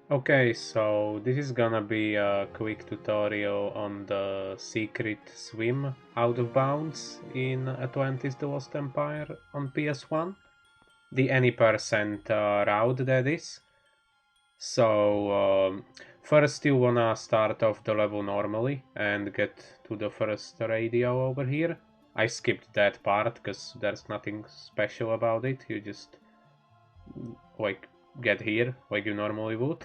Okay, so this is gonna be a quick tutorial on the secret swim out of bounds in Atlantis the Lost Empire on PS1. The any percent route, that is. So first you wanna start off the level normally and get to the first radio over here. I skipped that part because there's nothing special about it. You just like get here like you normally would.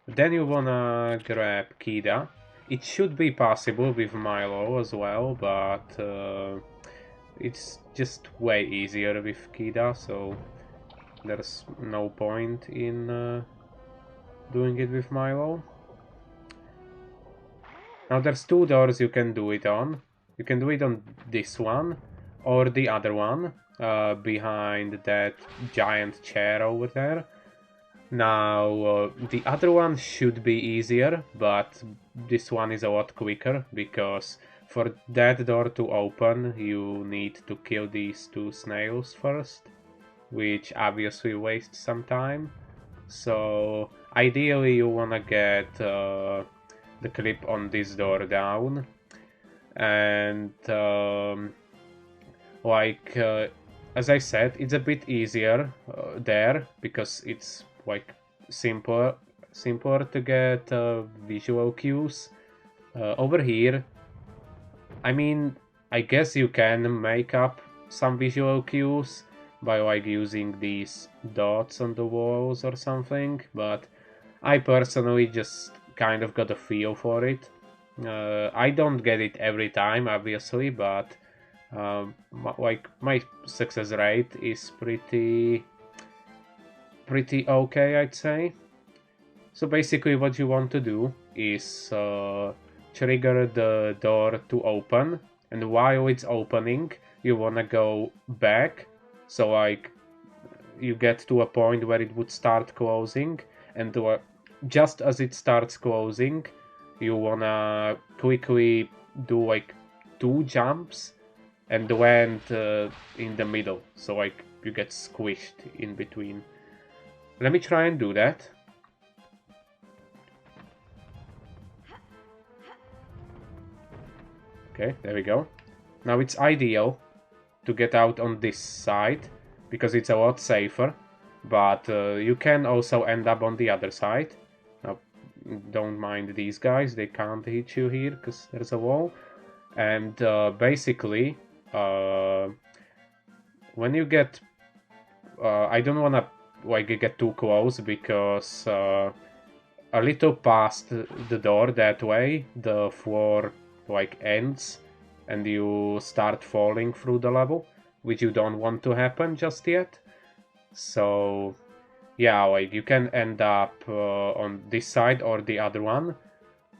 Then you wanna grab Kida. It should be possible with Milo as well, but it's just way easier with Kida, so there's no point in doing it with Milo. Now there's two doors you can do it on. You can do it on this one or the other one behind that giant chair over there. Now, the other one should be easier, but this one is a lot quicker, because for that door to open, you need to kill these two snails first, which obviously wastes some time. So, ideally you wanna get the clip on this door down, and like as I said, it's a bit easier there because it's like simpler to get visual cues. Over here, I mean, I guess you can make up some visual cues by like using these dots on the walls or something, but I personally just kind of got a feel for it. I don't get it every time, obviously, but like my success rate is pretty okay, I'd say. So basically what you want to do is trigger the door to open, and while it's opening you wanna go back, so like you get to a point where it would start closing, and just as it starts closing you wanna quickly do like two jumps and land in the middle, so like you get squished in between. Let me try and do that. Okay, there we go. Now it's ideal to get out on this side because it's a lot safer, but you can also end up on the other side. Now, don't mind these guys, they can't hit you here because there's a wall. And basically, when you get... I don't want to like get too close because a little past the door that way, the floor like ends and you start falling through the level, which you don't want to happen just yet. So yeah, like you can end up on this side or the other one.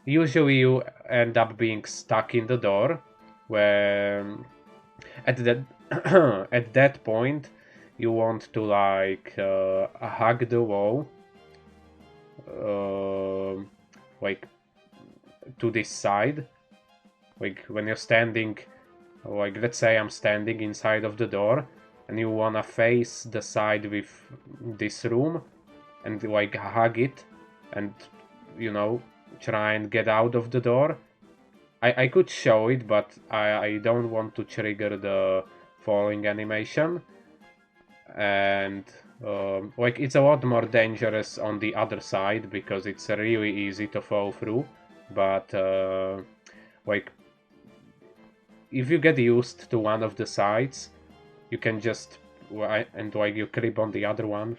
Usually you end up being stuck in the door, where at that at that point you want to like hug the wall, uh, like to this side. Like when you're standing, like let's say I'm standing inside of the door and you wanna face the side with this room and like hug it and, you know, try and get out of the door. I could show it, but I don't want to trigger the falling animation. And like it's a lot more dangerous on the other side because it's really easy to fall through. But like if you get used to one of the sides, you can just, and like you clip on the other one,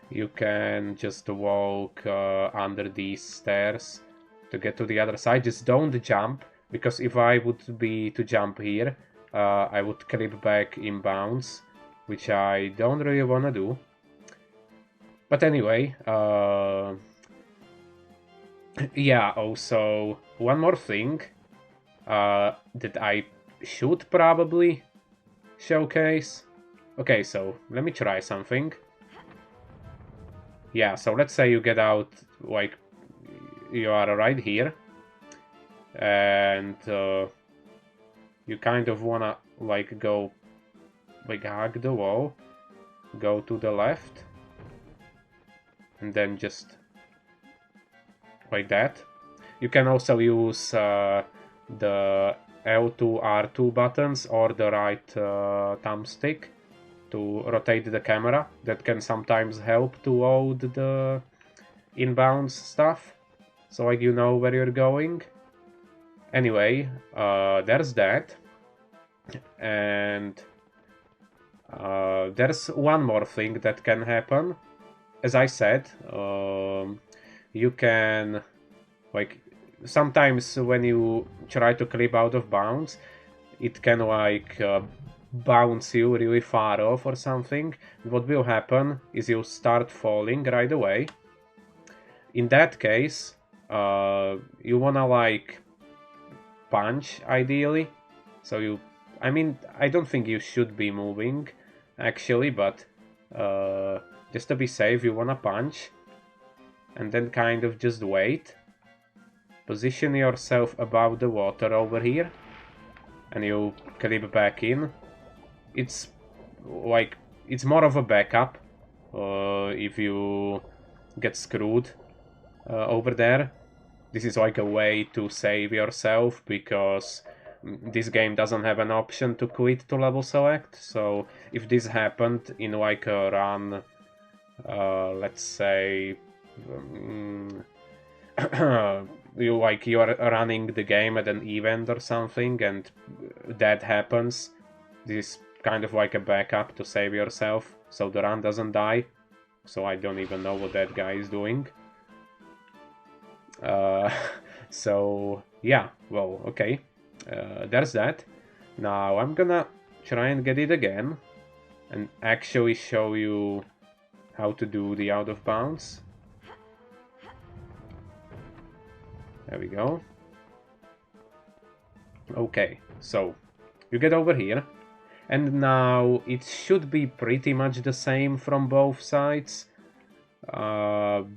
you can just walk under these stairs to get to the other side. Just don't jump, because if I would be to jump here, I would clip back in bounds, which I don't really want to do. But anyway, yeah, also one more thing that I should probably showcase. Okay, so let me try something. Yeah, so let's say you get out, like you are right here, and you kind of wanna like go, like hug the wall, go to the left, and then just like that. You can also use the L2, R2 buttons or the right thumbstick to rotate the camera. That can sometimes help to load the inbound stuff, so like you know where you're going. Anyway, there's that. And there's one more thing that can happen. As I said, you can, like, sometimes when you try to clip out of bounds, it can like bounce you really far off or something. What will happen is you start falling right away. In that case, you wanna like punch ideally. So you, I mean, I don't think you should be moving actually, but just to be safe, you wanna punch and then kind of just wait. Position yourself above the water over here and you clip back in. It's like, it's more of a backup if you get screwed over there. This is like a way to save yourself, because this game doesn't have an option to quit to level select. So if this happened in like a run, let's say you are running the game at an event or something and that happens, this is kind of like a backup to save yourself so the run doesn't die. So I don't even know what that guy is doing. So yeah, well, okay, there's that. Now I'm gonna try and get it again and actually show you how to do the out of bounds. There we go. Okay, so you get over here and now it should be pretty much the same from both sides.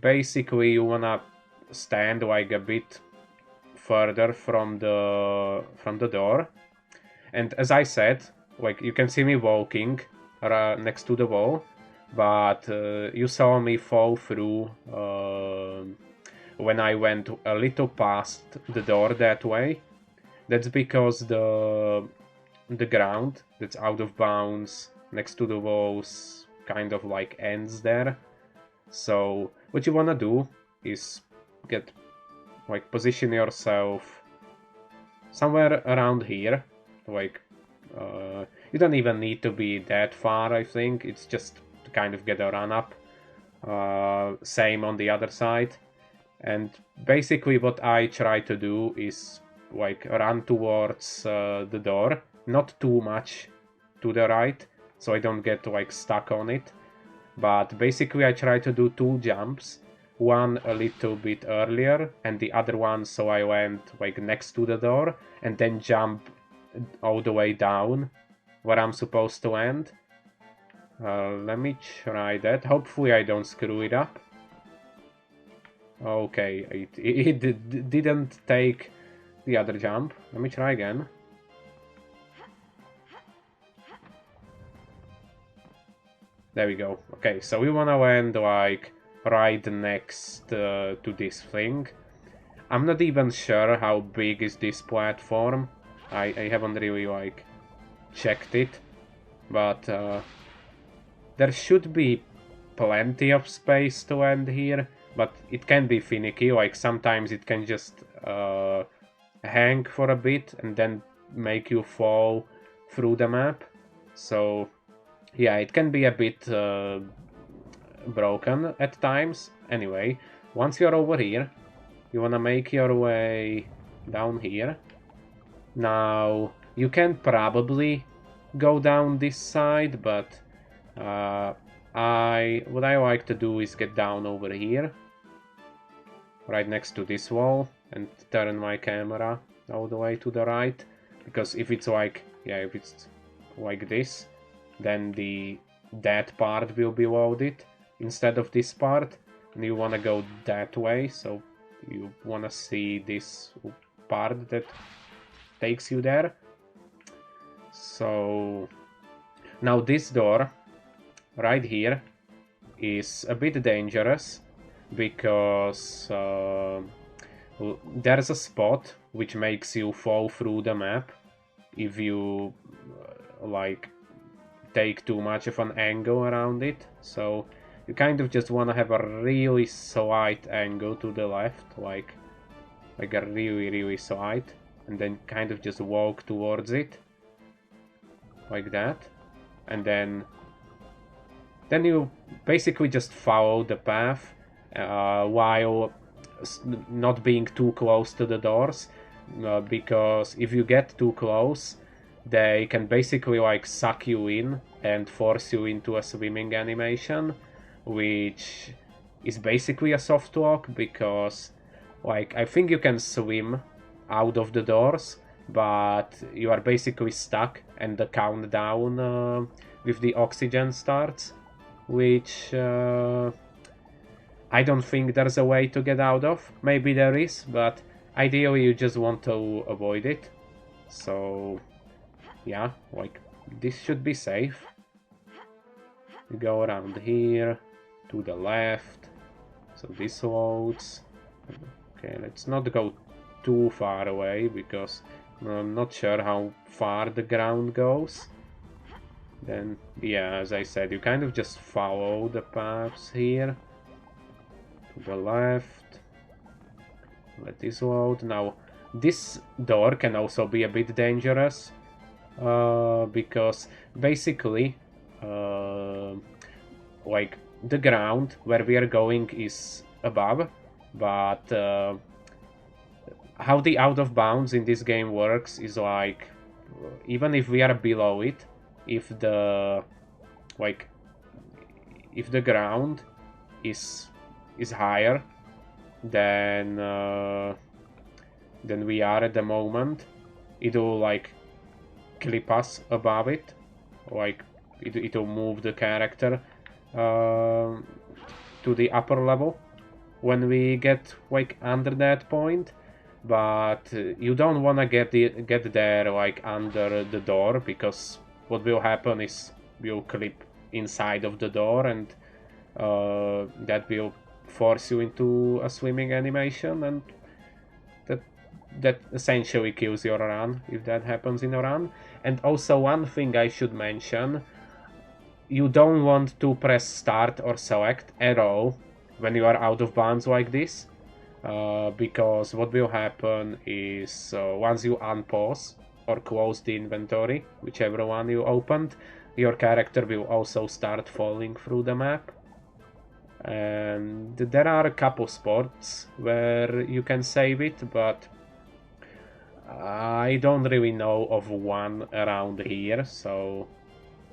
Basically you wanna stand like a bit further from the door, and as I said, like you can see me walking next to the wall, but you saw me fall through when I went a little past the door that way. That's because the ground that's out of bounds next to the walls kind of like ends there. So what you wanna do is get, like, position yourself somewhere around here. Like you don't even need to be that far, I think. It's just to kind of get a run up. Same on the other side. And basically what I try to do is like run towards the door, not too much to the right, so I don't get like stuck on it. But basically I try to do 2 jumps, one a little bit earlier and the other one so I land like next to the door and then jump all the way down where I'm supposed to land. Let me try that. Hopefully I don't screw it up. Okay, it didn't take the other jump. Let me try again. There we go. Okay, so we wanna land like right next to this thing. I'm not even sure how big is this platform. I haven't really like checked it, but there should be plenty of space to land here, but it can be finicky. Like sometimes it can just hang for a bit and then make you fall through the map. So yeah, it can be a bit broken at times. Anyway, once you're over here, you wanna make your way down here. Now, you can probably go down this side, but what I like to do is get down over here, right next to this wall, and turn my camera all the way to the right. Because if it's like, yeah, if it's like this, then that part will be loaded instead of this part, and you wanna go that way, so you wanna see this part that takes you there. So now this door right here is a bit dangerous because there's a spot which makes you fall through the map if you like take too much of an angle around it. So you kind of just want to have a really slight angle to the left, like a really slight, and then kind of just walk towards it like that, and then you basically just follow the path while not being too close to the doors, because if you get too close, they can basically like suck you in and force you into a swimming animation, which is basically a soft lock, because like I think you can swim out of the doors, but you are basically stuck and the countdown with the oxygen starts, which I don't think there's a way to get out of. Maybe there is, but ideally you just want to avoid it. So yeah, like this should be safe. You go around here to the left, so this loads. Okay, let's not go too far away because I'm not sure how far the ground goes. Then yeah, as I said, you kind of just follow the paths here to the left. Let this load. Now this door can also be a bit dangerous because basically like the ground where we are going is above, but how the out of bounds in this game works is like even if we are below it, if the ground is higher than we are at the moment, it will like clip us above it, like it will move the character to the upper level when we get like under that point. But you don't want to get there like under the door, because what will happen is you'll clip inside of the door, and that will force you into a swimming animation, and that essentially kills your run if that happens in a run. And also one thing I should mention, you don't want to press start or select at all when you are out of bounds like this, because what will happen is once you unpause or close the inventory, whichever one you opened, your character will also start falling through the map. And there are a couple spots where you can save it, but I don't really know of one around here, so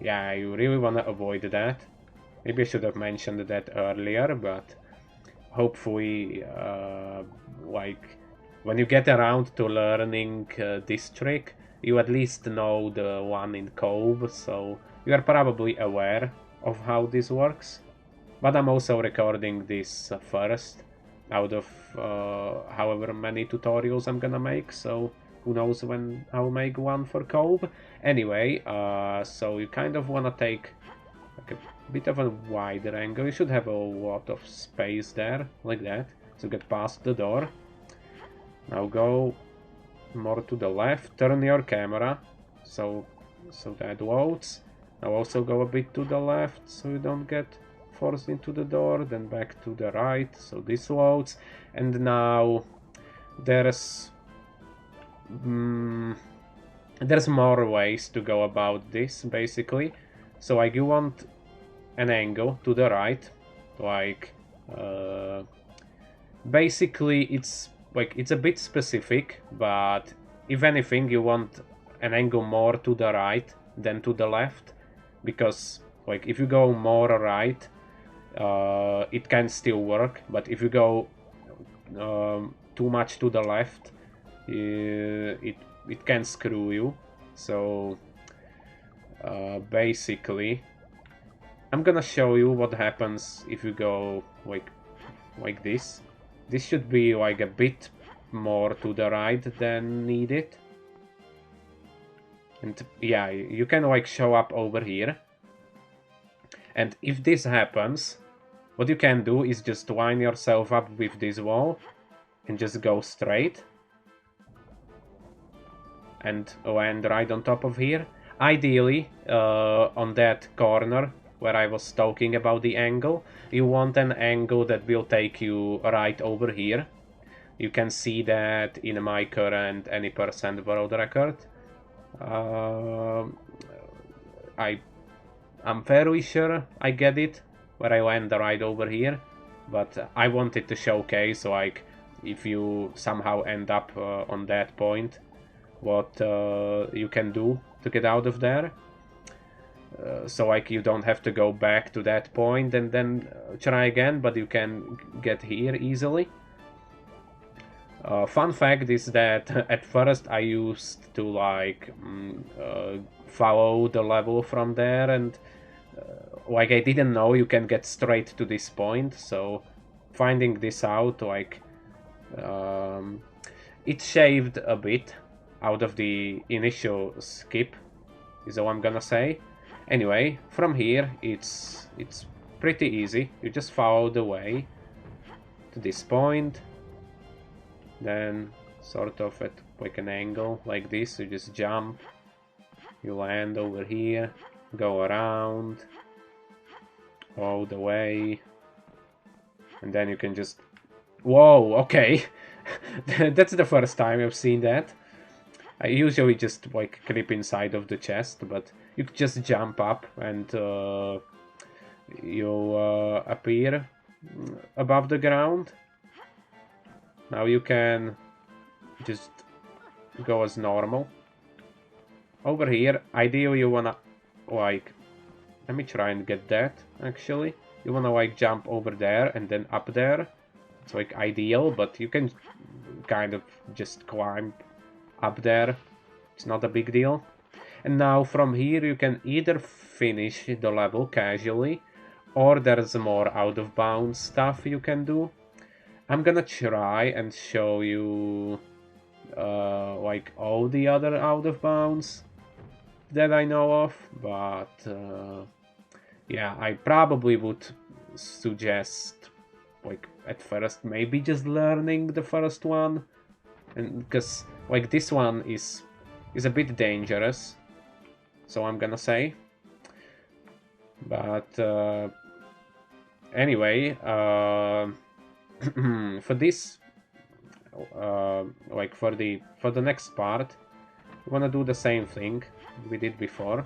yeah, you really want to avoid that. Maybe I should have mentioned that earlier, but hopefully like when you get around to learning this trick, you at least know the one in Cove, so you are probably aware of how this works. But I'm also recording this first out of however many tutorials I'm gonna make, so who knows when I'll make one for Cove. Anyway, so you kind of wanna take like a bit of a wider angle. You should have a lot of space there, like that, to get past the door. Now go more to the left, turn your camera so that loads. Now also go a bit to the left so you don't get forced into the door, then back to the right so this loads. And now there's more ways to go about this, basically. So like you want an angle to the right, like basically it's a bit specific, but if anything you want an angle more to the right than to the left, because like if you go more right, it can still work, but if you go too much to the left, it can screw you. So basically I'm gonna show you what happens if you go like this. This should be like a bit more to the right than needed. And yeah, you can like show up over here. And if this happens, what you can do is just line yourself up with this wall and just go straight and land right on top of here. Ideally, on that corner where I was talking about the angle, you want an angle that will take you right over here. You can see that in my current any percent world record. I'm fairly sure I get it where I land right over here, but I wanted to showcase, like, if you somehow end up on that point, what you can do to get out of there. So like you don't have to go back to that point and then try again, but you can get here easily. Fun fact is that at first I used to like follow the level from there, and like I didn't know you can get straight to this point, so finding this out, like it shaved a bit out of the initial skip, is all I'm gonna say. Anyway, from here it's pretty easy. You just follow the way to this point, then sort of at like an angle like this, you just jump, you land over here, go around all the way, and then you can just... Whoa, okay. That's the first time I've seen that. I usually just like clip inside of the chest, but you just jump up and you'll appear above the ground. Now you can just go as normal. Over here, ideally you wanna like... Let me try and get that, actually. You wanna like jump over there and then up there. It's like ideal, but you can kind of just climb up there. It's not a big deal. And now from here you can either finish the level casually, or there's more out of bounds stuff you can do. I'm gonna try and show you like all the other out of bounds that I know of, but yeah, I probably would suggest like at first maybe just learning the first one, and because like this one is a bit dangerous, so I'm gonna say. But anyway, for this like for the next part, we wanna do the same thing we did before.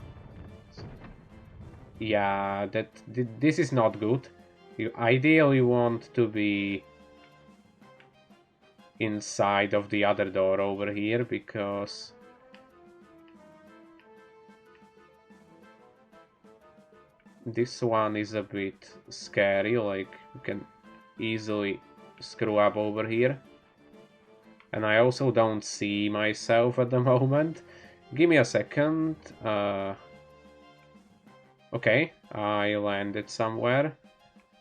Yeah, this is not good. You ideally want to be inside of the other door over here, because this one is a bit scary. Like you can easily screw up over here, and I also don't see myself at the moment. Give me a second. Okay, I landed somewhere,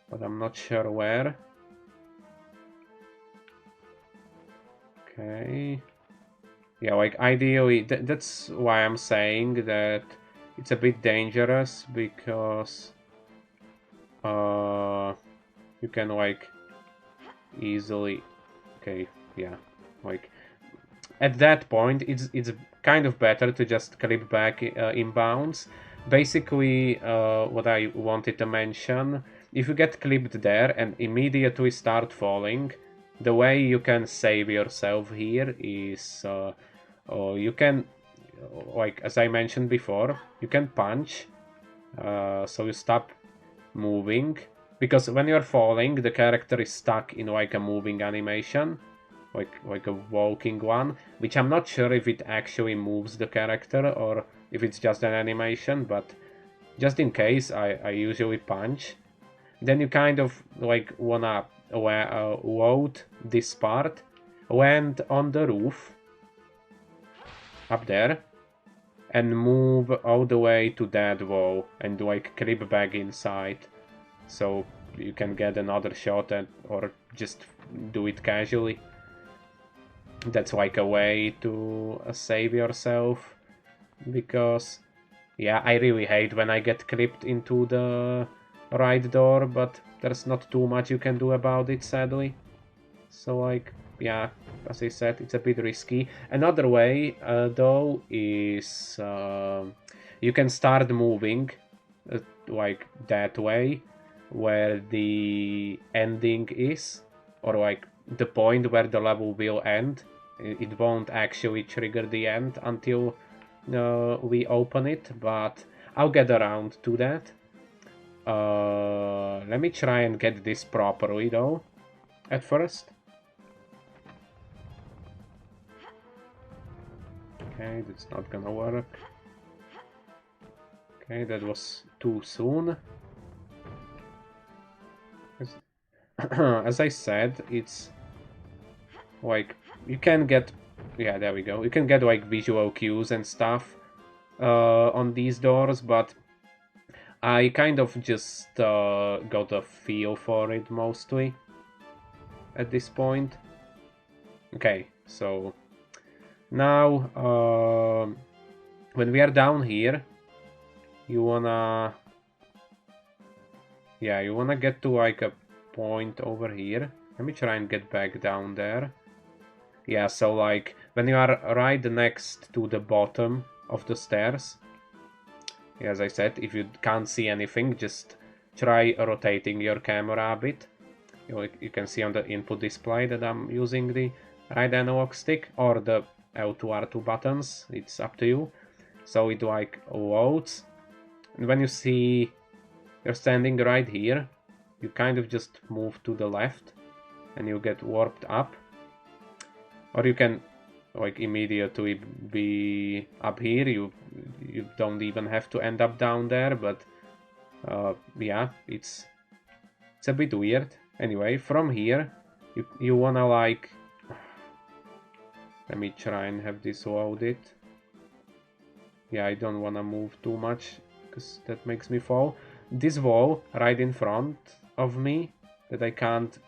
but I'm not sure where. Okay. Yeah, like ideally, that's why I'm saying that it's a bit dangerous, because you can like easily... Okay, yeah, like at that point it's kind of better to just clip back in bounds. Basically, what I wanted to mention, if you get clipped there and immediately start falling, the way you can save yourself here is you can, like as I mentioned before, you can punch, so you stop moving, because when you're falling the character is stuck in like a moving animation, like a walking one, which I'm not sure if it actually moves the character or if it's just an animation, but just in case I usually punch. Then you kind of like wanna load this part, land on the roof up there, and move all the way to that wall and like creep back inside, so you can get another shot at, or just do it casually. That's like a way to save yourself, because yeah, I really hate when I get clipped into the right door, but there's not too much you can do about it, sadly. So like yeah, as I said, it's a bit risky. Another way, though, is you can start moving like that way, where the ending is, or like the point where the level will end. It won't actually trigger the end until we open it, but I'll get around to that. Let me try and get this properly, though, at first. Okay, that's not gonna work. Okay, that was too soon. As I said, it's like you can get, yeah, there we go. You can get like visual cues and stuff on these doors, but I kind of just got a feel for it mostly at this point. Okay, so now when we are down here, you wanna, yeah, you wanna get to like a point over here. Let me try and get back down there. Yeah, so like when you are right next to the bottom of the stairs, as I said, if you can't see anything, just try rotating your camera a bit. You can see on the input display that I'm using the right analog stick or the L2 R2 buttons, it's up to you. So it like loads, and when you see you're standing right here, you kind of just move to the left and you get warped up. Or you can like immediately be up here. You don't even have to end up down there, but yeah, it's a bit weird. Anyway, from here you wanna like, let me try and have this loaded. Yeah, I don't wanna move too much because that makes me fall. This wall right in front of me that I can't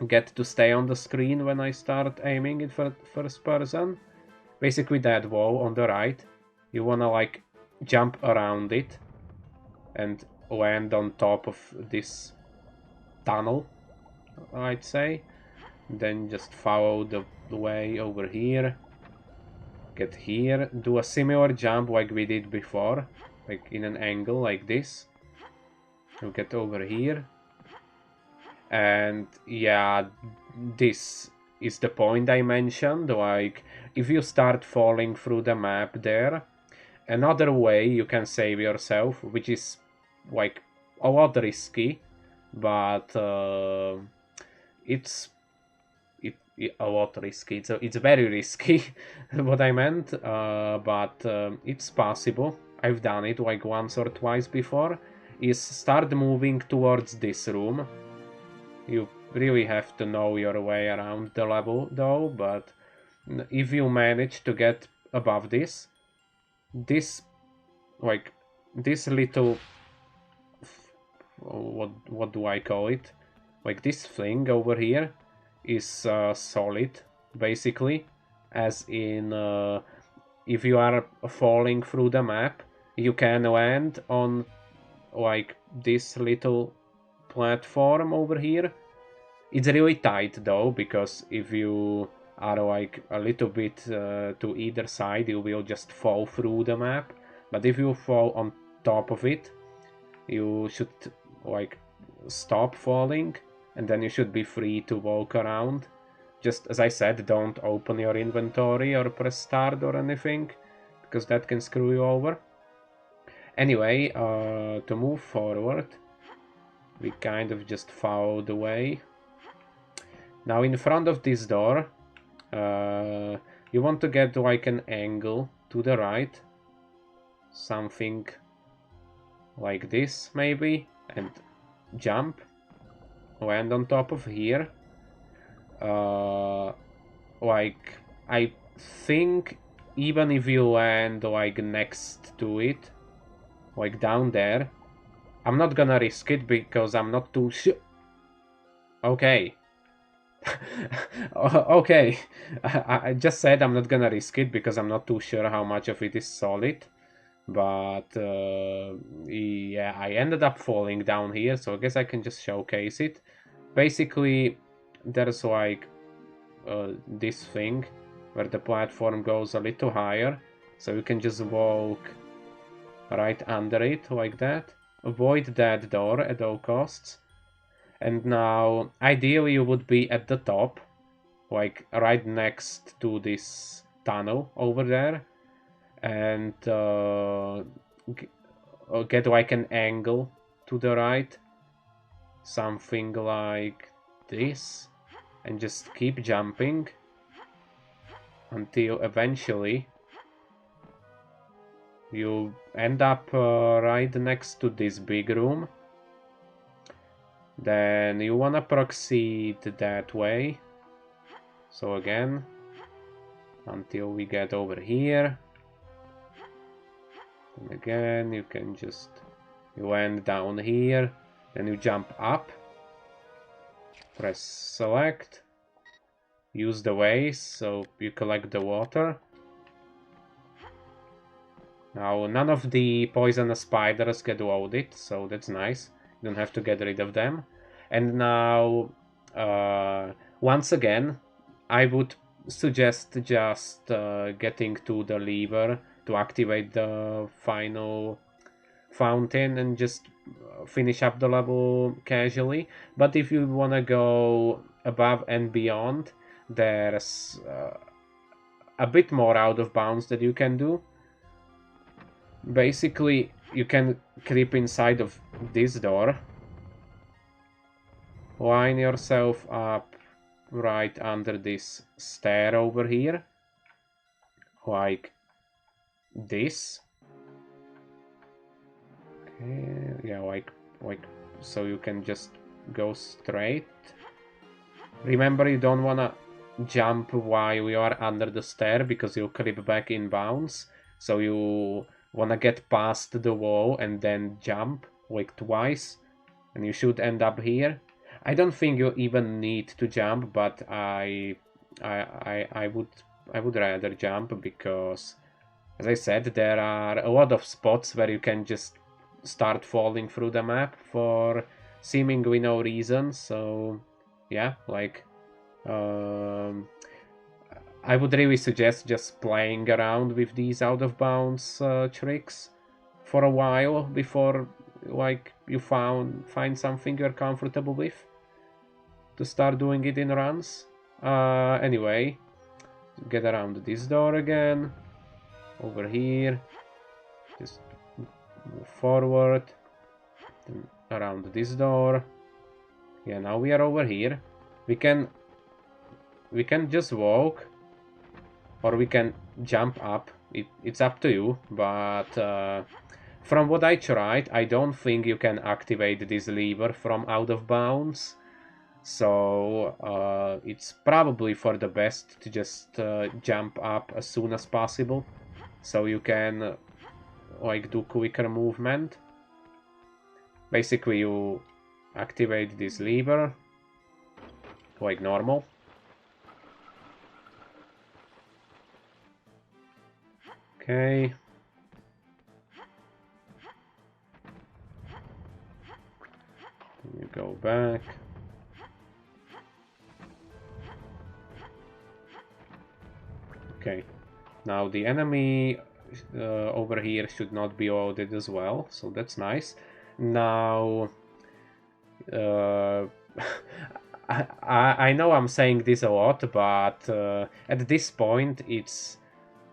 get to stay on the screen when I start aiming it for first person. Basically that wall on the right, you wanna like jump around it and land on top of this tunnel, I'd say. Then just follow the way over here, get here, do a similar jump like we did before, like in an angle like this. We'll get over here. And yeah, this is the point I mentioned, like if you start falling through the map there, another way you can save yourself, which is like a lot risky, but it's a lot risky. It's very risky, what I meant, but it's possible. I've done it like once or twice before. Is start moving towards this room. You really have to know your way around the level, though. But if you manage to get above this like this little, what do I call it? Like this thing over here is solid, basically, as in if you are falling through the map, you can land on like this little platform over here. It's really tight though, because if you are like a little bit to either side, you will just fall through the map. But if you fall on top of it, you should like stop falling, and then you should be free to walk around. Just as I said, don't open your inventory or press start or anything, because that can screw you over. Anyway, to move forward, we kind of just follow the way. Now in front of this door, you want to get like an angle to the right, something like this maybe, and jump, land on top of here. Like I think even if you land like next to it, like down there, I'm not gonna risk it because I'm not too sure. Okay. Okay, I just said I'm not gonna risk it because I'm not too sure how much of it is solid. But yeah, I ended up falling down here, so I guess I can just showcase it. Basically, there's like this thing where the platform goes a little higher, so you can just walk right under it like that. Avoid that door at all costs. And now, ideally you would be at the top, like right next to this tunnel over there, and get like an angle to the right, something like this, and just keep jumping until eventually you end up right next to this big room. Then you wanna proceed that way. So again, until we get over here. And again, you can just, you land down here, then you jump up, press select, use the vase so you collect the water. Now, none of the poisonous spiders get loaded, so that's nice. You don't have to get rid of them. And now, once again, I would suggest just getting to the lever to activate the final fountain and just finish up the level casually. But if you want to go above and beyond, there's a bit more out of bounds that you can do. Basically, you can creep inside of this door, line yourself up right under this stair over here, like this. Okay, yeah, like so you can just go straight. Remember, you don't wanna jump while you are under the stair because you'll creep back in bounds. So you wanna get past the wall and then jump like twice, and you should end up here. I don't think you even need to jump, but I would rather jump because, as I said, there are a lot of spots where you can just start falling through the map for seemingly no reason. So yeah, like I would really suggest just playing around with these out of bounds tricks for a while before like you find something you're comfortable with to start doing it in runs. Anyway, get around this door again, over here, just move forward, then around this door. Yeah, now we are over here. We can just walk, or we can jump up. It's up to you, but from what I tried, I don't think you can activate this lever from out of bounds. So it's probably for the best to just jump up as soon as possible, so you can like do quicker movement. Basically, you activate this lever like normal. Okay. Then you go back. Okay. Now the enemy over here should not be loaded as well, so that's nice. Now, I know I'm saying this a lot, but at this point it's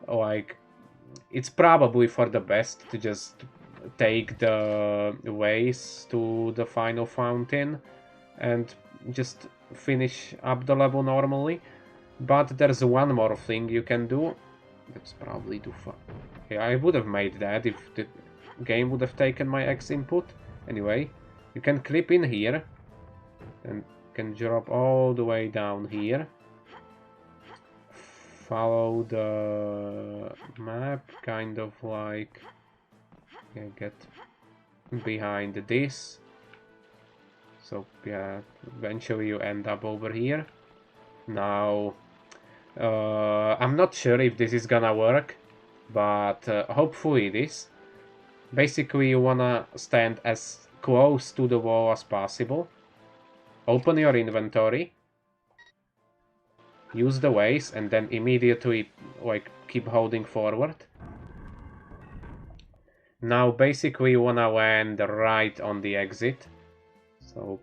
like it's probably for the best to just take the ways to the final fountain and just finish up the level normally. But there's one more thing you can do. That's probably too far. Yeah, I would have made that if the game would have taken my X input. Anyway, you can clip in here and can drop all the way down here. Follow the map, kind of like, yeah, get behind this. So yeah, eventually you end up over here. Now, I'm not sure if this is gonna work, but hopefully it is. Basically, you wanna stand as close to the wall as possible. Open your inventory. use the ways, and then immediately like keep holding forward. Now basically you wanna land right on the exit. So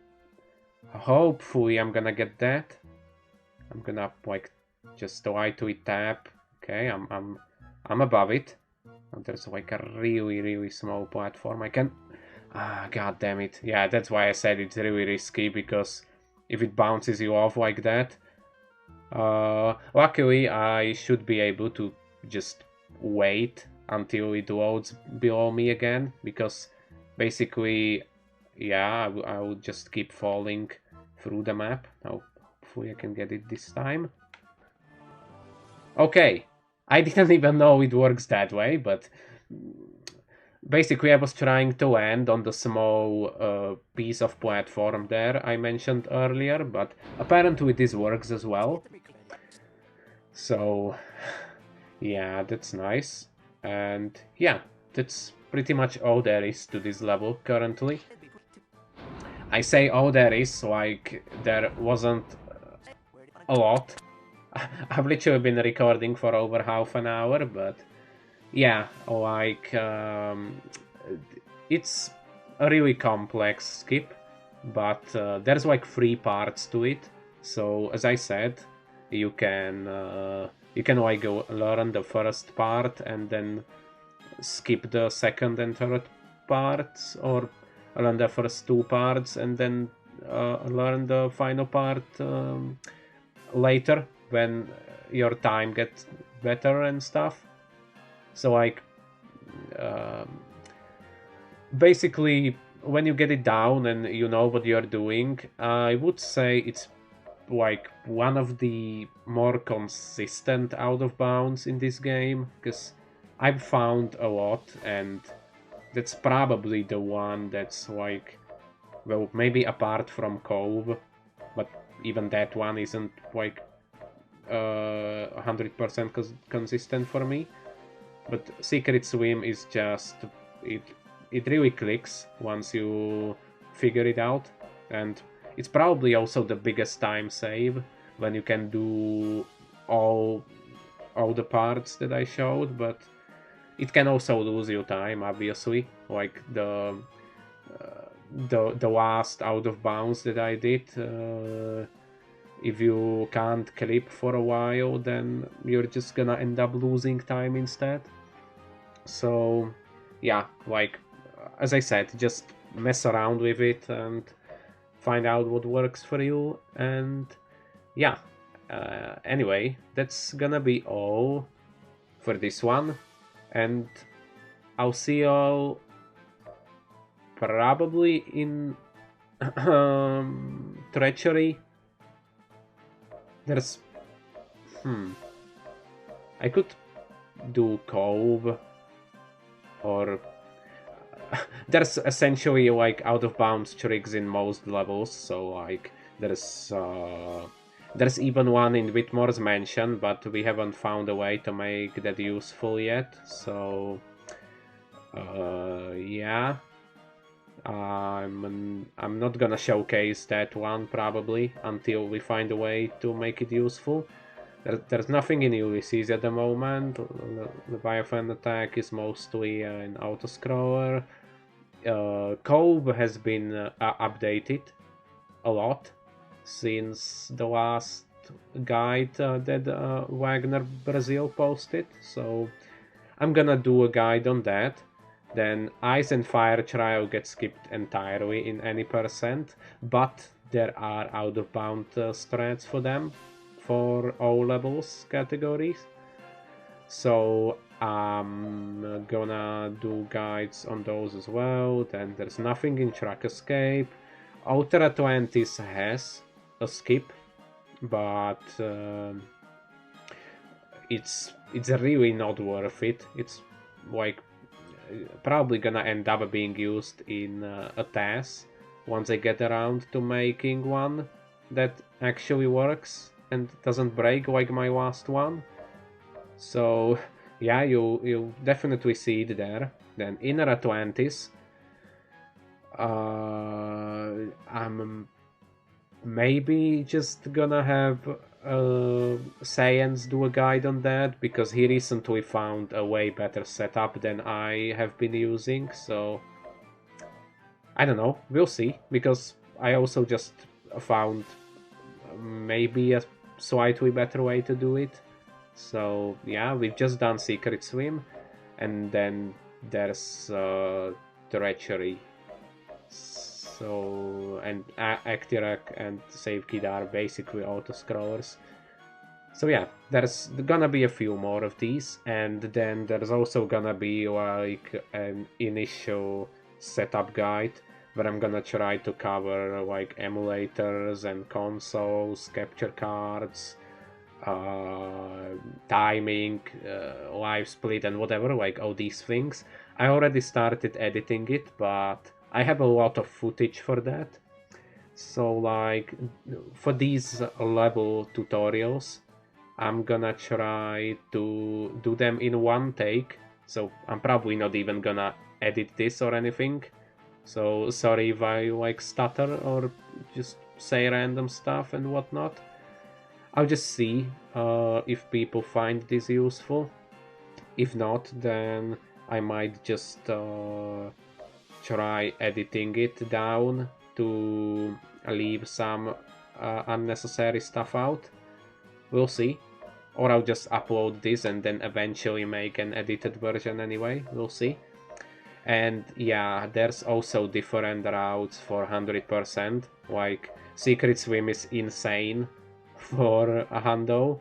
hopefully I'm gonna get that. I'm gonna like just lightly tap. Okay, I'm above it. And there's like a really small platform. I can god damn it. Yeah, that's why I said it's really risky, because if it bounces you off like that, luckily I should be able to just wait until it loads below me again, because basically, yeah, I will just keep falling through the map. Now, hopefully I can get it this time. Okay, I didn't even know it works that way, but basically I was trying to land on the small piece of platform there I mentioned earlier, but apparently this works as well. So, yeah, that's nice. And yeah, that's pretty much all there is to this level currently. I say all there is, like there wasn't a lot. I've literally been recording for over half an hour, but yeah, like it's a really complex skip, but there's like 3 parts to it. So as I said, you can like learn the first part and then skip the second and third parts, or learn the first 2 parts and then learn the final part later when your time gets better and stuff. So like basically when you get it down and you know what you're doing, I would say it's like one of the more consistent out of bounds in this game, because I've found a lot, and that's probably the one that's like, well, maybe apart from Cove, but even that one isn't like 100% consistent for me. But Secret Swim is just, it really clicks once you figure it out, and it's probably also the biggest time save when you can do all the parts that I showed, but it can also lose you time, obviously, like the last out of bounds that I did. If you can't clip for a while, then you're just gonna end up losing time instead. So yeah, like as I said, just mess around with it and find out what works for you. And yeah, anyway, that's gonna be all for this one, and I'll see y'all probably in Treachery. There's I could do Cove, or there's essentially like out of bounds tricks in most levels. So like there's even one in Whitmore's mansion, but we haven't found a way to make that useful yet. So yeah, I'm not gonna showcase that one probably until we find a way to make it useful. There's nothing in Ulysses at the moment. Leviathan attack is mostly an autoscroller. Cove has been updated a lot since the last guide that Wagner Brazil posted, so I'm gonna do a guide on that. Then Ice and Fire Trial gets skipped entirely in any percent, but there are out of bound strats for them for all levels categories. So I'm gonna do guides on those as well. Then there's nothing in Track Escape. Outer Atlantis has a skip, but it's really not worth it. It's like probably gonna end up being used in a task once I get around to making one that actually works and doesn't break like my last one. So yeah, you'll definitely see it there. Then Inner Atlantis, I'm maybe just gonna have Science do a guide on that, because he recently found a way better setup than I have been using, so I don't know, we'll see, because I also just found maybe a slightly better way to do it. So yeah, we've just done Secret Swim, and then there's Treachery. So, and Actirac and Save Kid are basically auto-scrollers. So yeah, there's gonna be a few more of these, and then there's also gonna be like an initial setup guide where I'm gonna try to cover like emulators and consoles, capture cards, timing, live split, and whatever, like all these things. I already started editing it, but I have a lot of footage for that. So like for these level tutorials, I'm gonna try to do them in one take. So I'm probably not even gonna edit this or anything. So sorry if I like stutter or just say random stuff and whatnot. I'll just see if people find this useful. If not, then I might just try editing it down to leave some unnecessary stuff out. We'll see. Or I'll just upload this and then eventually make an edited version anyway. We'll see. And yeah, there's also different routes for 100%. Like Secret Swim is insane for a hundo,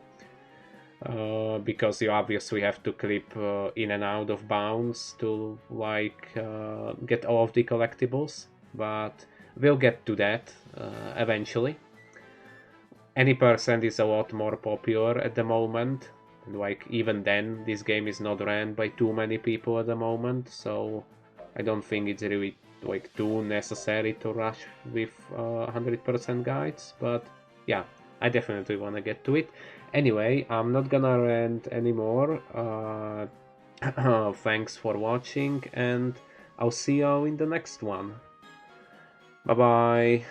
because you obviously have to clip in and out of bounds to like get all of the collectibles, but we'll get to that eventually. Any percent is a lot more popular at the moment, like even then this game is not ran by too many people at the moment, so I don't think it's really like too necessary to rush with 100% guides, but yeah, I definitely want to get to it. Anyway, I'm not gonna rant anymore. Thanks for watching, and I'll see you in the next one. Bye bye.